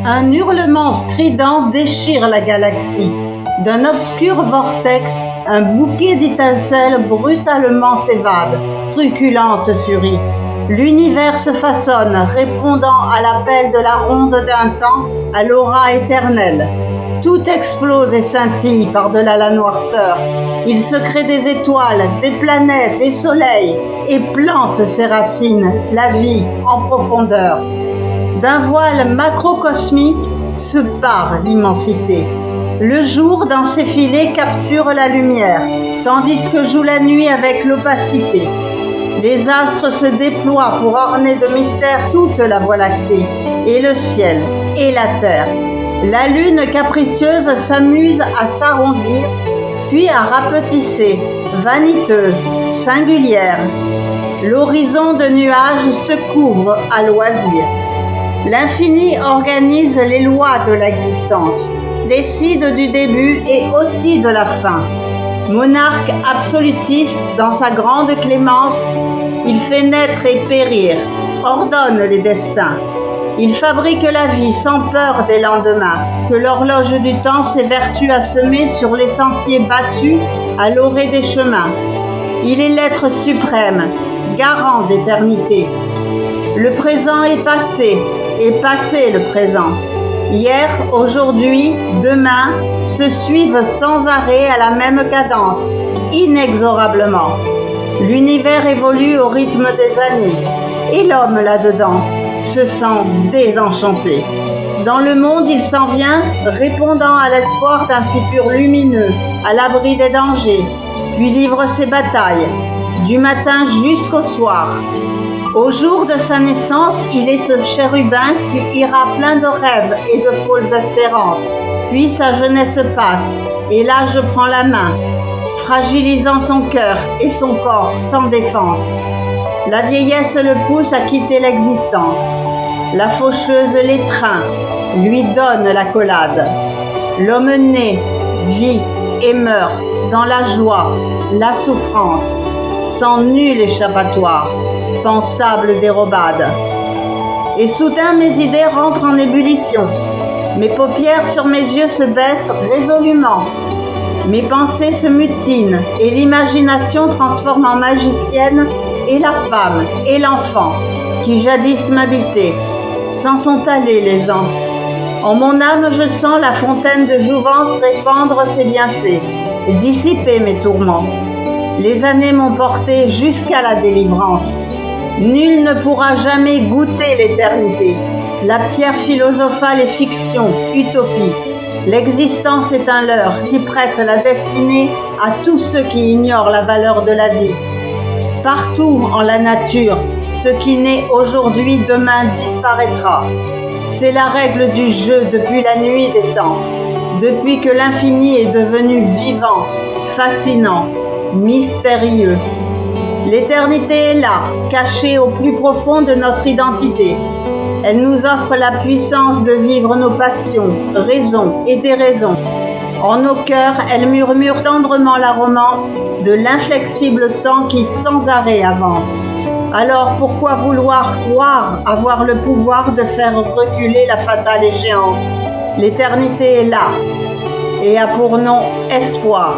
Un hurlement strident déchire la galaxie. D'un obscur vortex, un bouquet d'étincelles brutalement s'évade, truculente furie. L'univers se façonne, répondant à l'appel de la ronde d'un temps, à l'aura éternelle. Tout explose et scintille par-delà la noirceur. Il se crée des étoiles, des planètes, des soleils, et plante ses racines, la vie, en profondeur. D'un voile macrocosmique se pare l'immensité. Le jour, dans ses filets, capture la lumière, tandis que joue la nuit avec l'opacité. Les astres se déploient pour orner de mystère toute la Voie lactée, et le ciel, et la terre. La lune capricieuse s'amuse à s'arrondir, puis à rapetisser, vaniteuse, singulière. L'horizon de nuages se couvre à loisir. L'infini organise les lois de l'existence, décide du début et aussi de la fin. Monarque absolutiste dans sa grande clémence, il fait naître et périr, ordonne les destins. Il fabrique la vie sans peur des lendemains, que l'horloge du temps s'évertue à semer sur les sentiers battus à l'orée des chemins. Il est l'être suprême, garant d'éternité. Le présent est passé, et passé le présent. Hier, aujourd'hui, demain se suivent sans arrêt à la même cadence, inexorablement. L'univers évolue au rythme des années, et l'homme là-dedans se sent désenchanté. Dans le monde, il s'en vient, répondant à l'espoir d'un futur lumineux, à l'abri des dangers, puis livre ses batailles, du matin jusqu'au soir. Au jour de sa naissance, il est ce chérubin qui ira plein de rêves et de folles espérances. Puis sa jeunesse passe, et l'âge prend la main, fragilisant son cœur et son corps sans défense. La vieillesse le pousse à quitter l'existence. La faucheuse l'étreint, lui donne l'accolade. L'homme naît, vit et meurt dans la joie, la souffrance, sans nul échappatoire, pensable dérobade. Et soudain mes idées rentrent en ébullition. Mes paupières sur mes yeux se baissent résolument. Mes pensées se mutinent et l'imagination transforme en magicienne et la femme et l'enfant qui jadis m'habitaient. S'en sont allés les ans. En mon âme je sens la fontaine de jouvence répandre ses bienfaits et dissiper mes tourments. Les années m'ont porté jusqu'à la délivrance. Nul ne pourra jamais goûter l'éternité. La pierre philosophale est fiction, utopie. L'existence est un leurre qui prête la destinée à tous ceux qui ignorent la valeur de la vie. Partout en la nature, ce qui naît aujourd'hui, demain disparaîtra. C'est la règle du jeu depuis la nuit des temps, depuis que l'infini est devenu vivant, fascinant, mystérieux. L'éternité est là, cachée au plus profond de notre identité. Elle nous offre la puissance de vivre nos passions, raisons et déraisons. En nos cœurs, elle murmure tendrement la romance de l'inflexible temps qui sans arrêt avance. Alors pourquoi vouloir croire avoir le pouvoir de faire reculer la fatale échéance? L'éternité est là et a pour nom espoir.